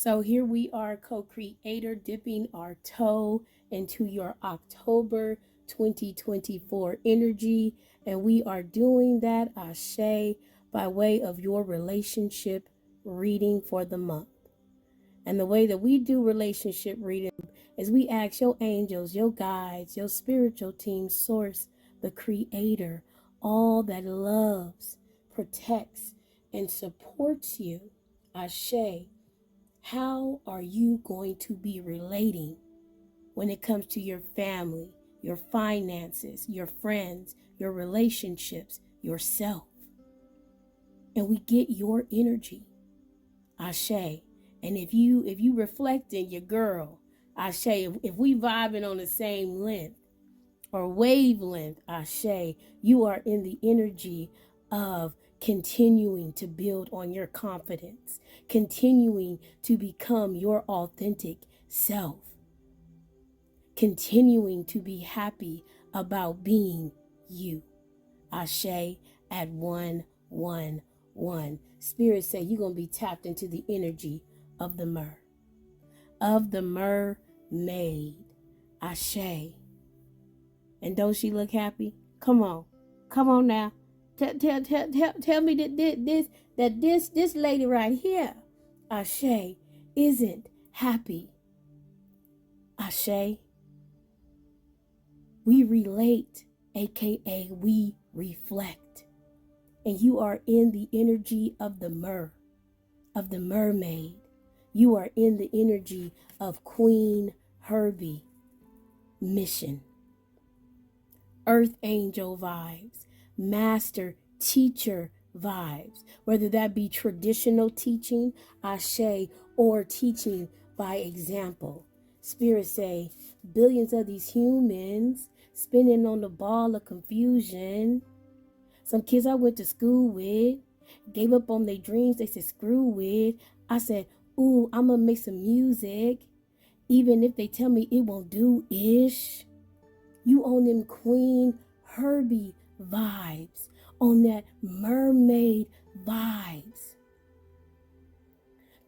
So here we are, co-creator, dipping our toe into your October 2024 energy. And we are doing that, Ashe, by way of your relationship reading for the month. And the way that we do relationship reading is we ask your angels, your guides, your spiritual team, source, the creator, all that loves, protects, and supports you, Ashe. How are you going to be relating when it comes to your family, your finances, your friends, your relationships, yourself? And we get your energy, Ashe. And if you reflecting your girl, Ashe, if we vibing on the same length or wavelength, Ashe, you are in the energy of continuing to build on your confidence, continuing to become your authentic self, continuing to be happy about being you. Ashe at 111. Spirit say you're going to be tapped into the energy of the mermaid. Ashe. And don't she look happy? Come on now. Tell me that this lady right here, Ashe, isn't happy. Ashe. We relate, aka we reflect. And you are in the energy of the mermaid. You are in the energy of Queen Herbie mission. Earth angel vibes, master teacher vibes, whether that be traditional teaching, Ashe, or teaching by example. Spirit say, billions of these humans spinning on the ball of confusion. Some kids I went to school with gave up on their dreams. They said, screw with. I said, ooh, I'm going to make some music. Even if they tell me it won't do ish. You on them Queen Herbie vibes. On that mermaid vibes.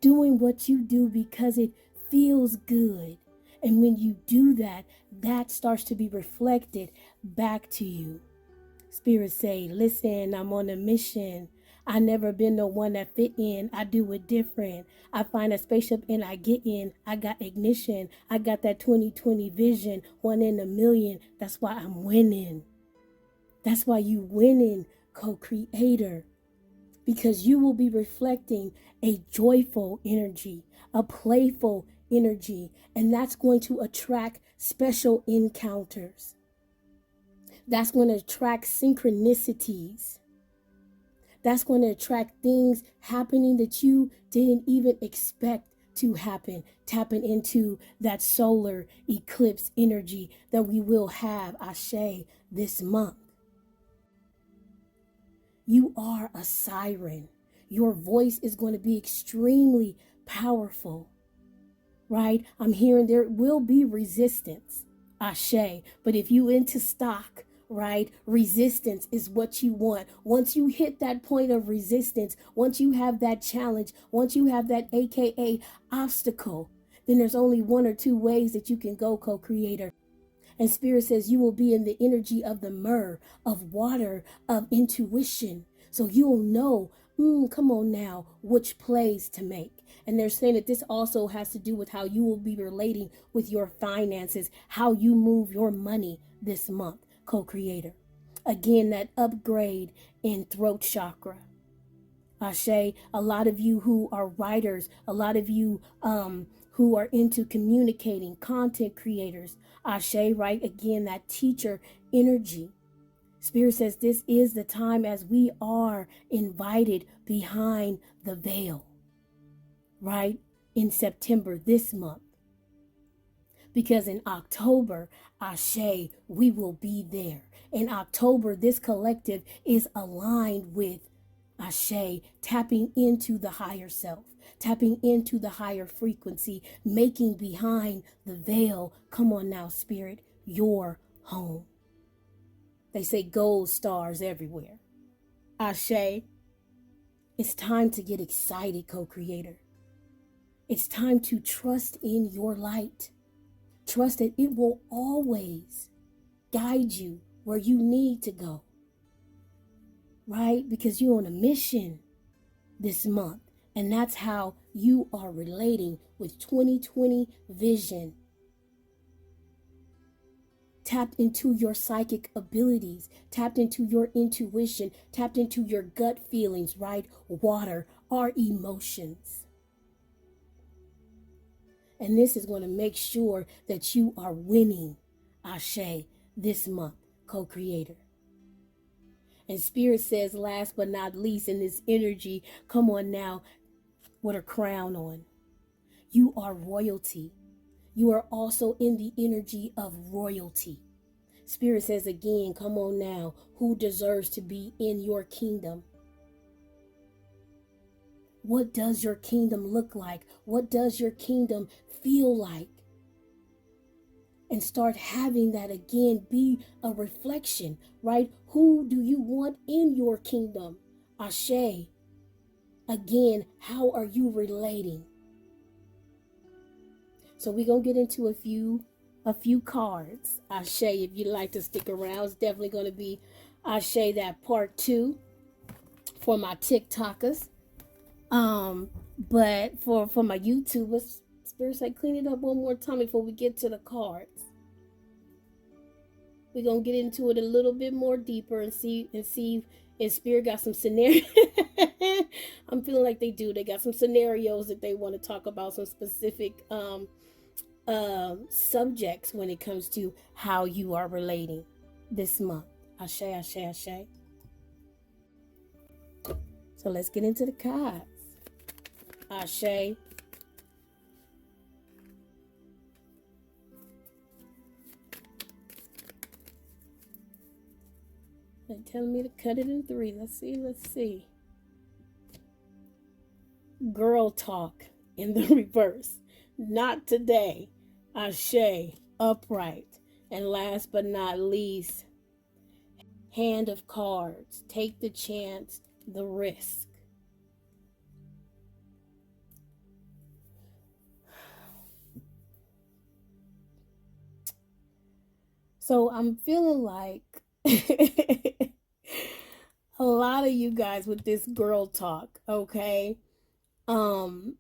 Doing what you do because it feels good. And when you do that, that starts to be reflected back to you. Spirit say, listen, I'm on a mission. I never been the one that fit in. I do it different. I find a spaceship and I get in. I got ignition. I got that 2020 vision, 1 in a million. That's why I'm winning. That's why you winning, co-creator. Because you will be reflecting a joyful energy, a playful energy, and that's going to attract special encounters. That's going to attract synchronicities. That's going to attract things happening that you didn't even expect to happen. Tapping into that solar eclipse energy that we will have, Ashe, this month. You are a siren. Your voice is going to be extremely powerful, right? I'm hearing there will be resistance, Ashe. But if you into stock, right, resistance is what you want. Once you hit that point of resistance, once you have that challenge, once you have that AKA obstacle, then there's only 1 or 2 ways that you can go, co-creator. And Spirit says you will be in the energy of the of water, of intuition. So you'll know, come on now, which plays to make. And they're saying that this also has to do with how you will be relating with your finances, how you move your money this month, co-creator. Again, that upgrade in throat chakra. Ashe, a lot of you who are writers, a lot of you who are into communicating, content creators, Ashe, right? Again, that teacher energy. Spirit says this is the time as we are invited behind the veil, right? In September, this month. Because in October, Ashe, we will be there. In October, this collective is aligned with Ashe, tapping into the higher self, tapping into the higher frequency, making behind the veil, come on now, Spirit, your home. They say gold stars everywhere. Ashe, it's time to get excited, co-creator. It's time to trust in your light. Trust that it will always guide you where you need to go, right? Because you're on a mission this month. And that's how you are relating with 2020 vision. Tapped into your psychic abilities, tapped into your intuition, tapped into your gut feelings, right? Water, our emotions. And this is going to make sure that you are winning, Ashe, this month, co-creator. And Spirit says, last but not least, in this energy, come on now, with a crown on. You are royalty. You are also in the energy of royalty. Spirit says again, come on now, who deserves to be in your kingdom? What does your kingdom look like? What does your kingdom feel like? And start having that again be a reflection, right? Who do you want in your kingdom? Ashe. Again, how are you relating? So we're going to get into a few cards. Ashe, if you'd like to stick around, it's definitely going to be Ashe, that part 2 for my TikTokers. But for my YouTubers, Spirit said clean it up one more time before we get to the cards. We're going to get into it a little bit more deeper and see if Spirit got some scenarios. I'm feeling like they do. They got some scenarios that they want to talk about, some specific subjects when it comes to how you are relating this month. Ashe, ashe, ashe. So let's get into the cards. Ashe. They're telling me to cut it in 3. Let's see. Girl talk in the reverse. Not today. Ashe, upright. And last but not least, hand of cards. Take the chance, the risk. So I'm feeling like a lot of you guys with this girl talk, okay? Went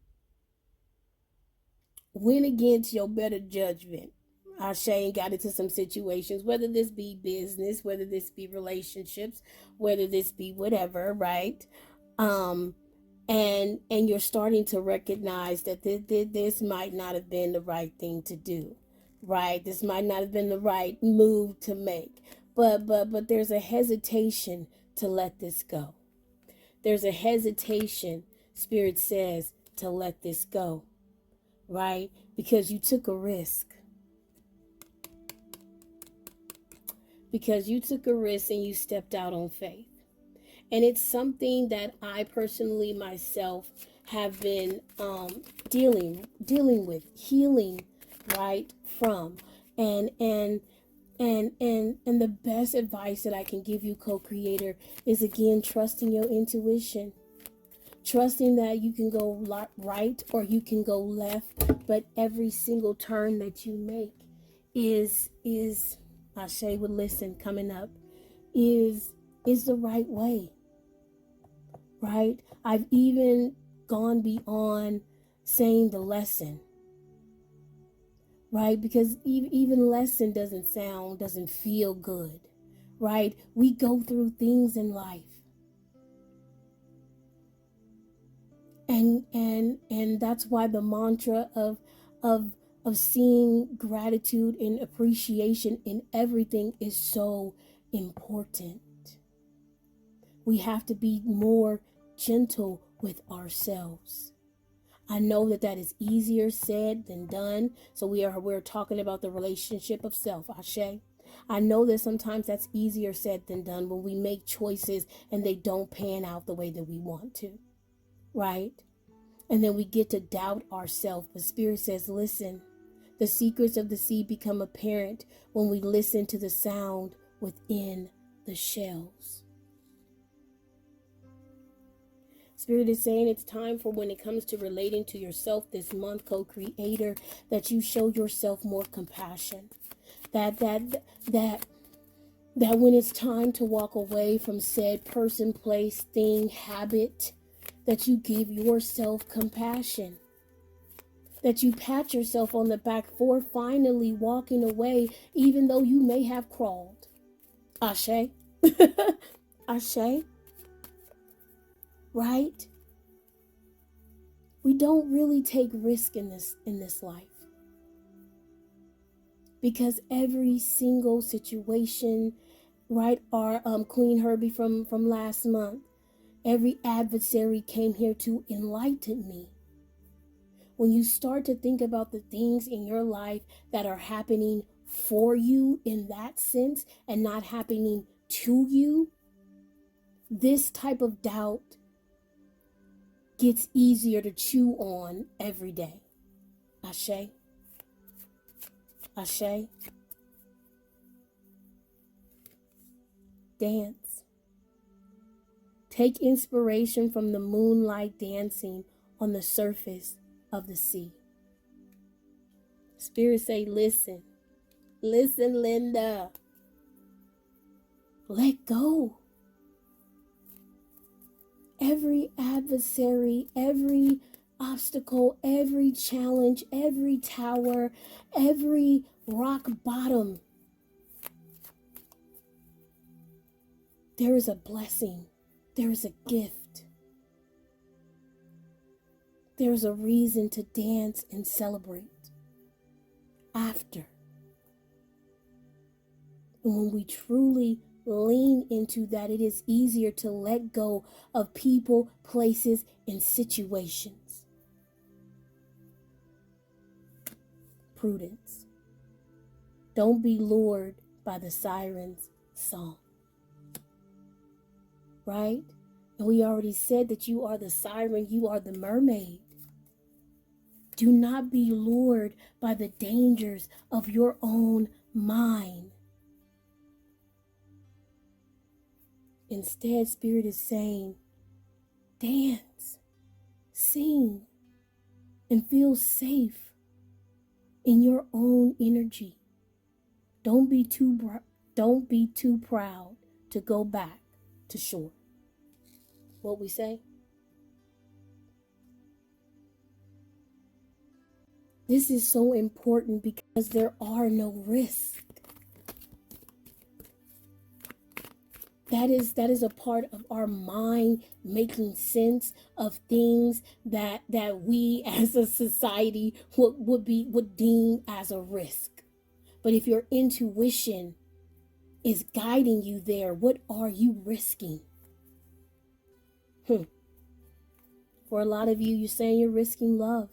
against your better judgment. Ashe got into some situations, whether this be business, whether this be relationships, whether this be whatever, right? And you're starting to recognize that this might not have been the right thing to do, right? This might not have been the right move to make, but there's a hesitation to let this go. There's a hesitation, Spirit says, to let this go, right? Because you took a risk. Because you took a risk and you stepped out on faith. And it's something that I personally myself have been dealing with, healing, right, from. And the best advice that I can give you, co-creator, is again trusting your intuition. Trusting that you can go right or you can go left, but every single turn that you make is Ashe would listen coming up, is the right way, right? I've even gone beyond saying the lesson, right? Because even lesson doesn't feel good, right? We go through things in life. And that's why the mantra of seeing gratitude and appreciation in everything is so important. We have to be more gentle with ourselves. I know that is easier said than done. So we're talking about the relationship of self, Ashe. I know that sometimes that's easier said than done when we make choices and they don't pan out the way that we want to. Right? And then we get to doubt ourselves. But Spirit says, listen, the secrets of the sea become apparent when we listen to the sound within the shells. Spirit is saying it's time for, when it comes to relating to yourself this month, co-creator, that you show yourself more compassion. That when it's time to walk away from said person, place, thing, habit, that you give yourself compassion. That you pat yourself on the back for finally walking away, even though you may have crawled. Ashe. Ashe. Right? We don't really take risk in this life. Because every single situation, right, our Queen Herbie from last month, every adversary came here to enlighten me. When you start to think about the things in your life that are happening for you in that sense and not happening to you, this type of doubt gets easier to chew on every day. Ashe. Ashe. Dance. Take inspiration from the moonlight dancing on the surface of the sea. Spirit say, listen. Listen, Linda. Let go. Every adversary, every obstacle, every challenge, every tower, every rock bottom, there is a blessing. There is a gift. There is a reason to dance and celebrate after. And when we truly lean into that, it is easier to let go of people, places, and situations. Prudence. Don't be lured by the siren's song. Right? And we already said that you are the siren, you are the mermaid. Do not be lured by the dangers of your own mind. Instead, Spirit is saying, dance, sing, and feel safe in your own energy. Don't be too proud to go back to shore. What we say? This is so important because there are no risks. That is a part of our mind making sense of things that we as a society would deem as a risk. But if your intuition is guiding you there, what are you risking? For a lot of you, you're saying you're risking love.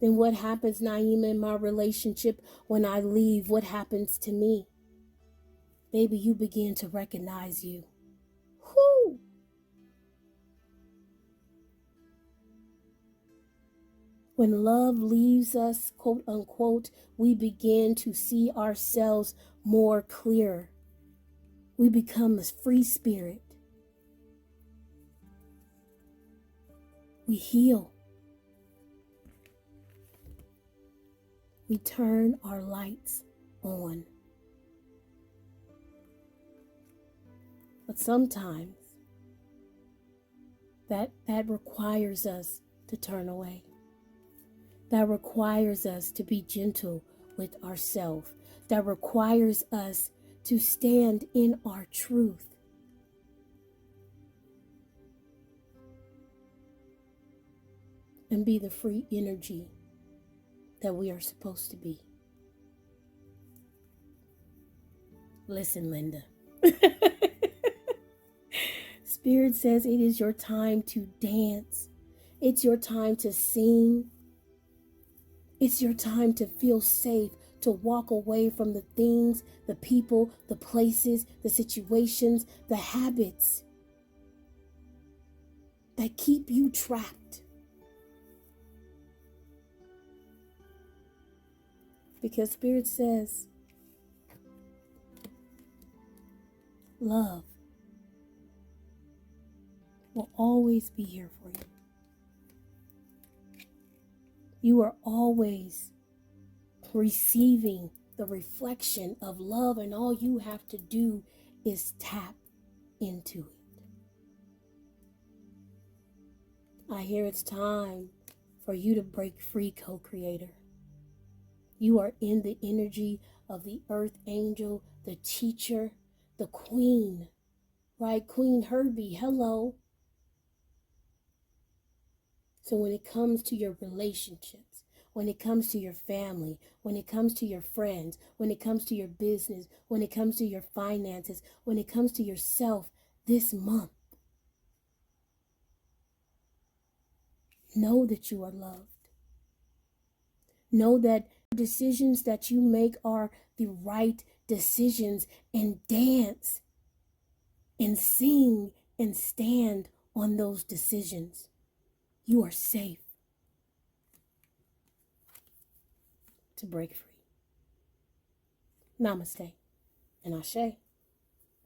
Then what happens, Naima, in my relationship when I leave? What happens to me? Baby, you begin to recognize you. Whoo! When love leaves us, quote unquote, we begin to see ourselves more clear. We become a free spirit. We heal. We turn our lights on. But sometimes that requires us to turn away. That requires us to be gentle with ourselves. That requires us to stand in our truth. And be the free energy that we are supposed to be. Listen, Linda. Spirit says it is your time to dance. It's your time to sing. It's your time to feel safe, to walk away from the things, the people, the places, the situations, the habits that keep you trapped. Because Spirit says, love will always be here for you. You are always receiving the reflection of love, and all you have to do is tap into it. I hear it's time for you to break free, co-creator. You are in the energy of the earth angel, the teacher, the queen, right? Queen Herbie, hello. So when it comes to your relationships, when it comes to your family, when it comes to your friends, when it comes to your business, when it comes to your finances, when it comes to yourself this month, know that you are loved. Know that decisions that you make are the right decisions, and dance and sing and stand on those decisions. You are safe to break free. Namaste and Ashe,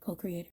co-creator.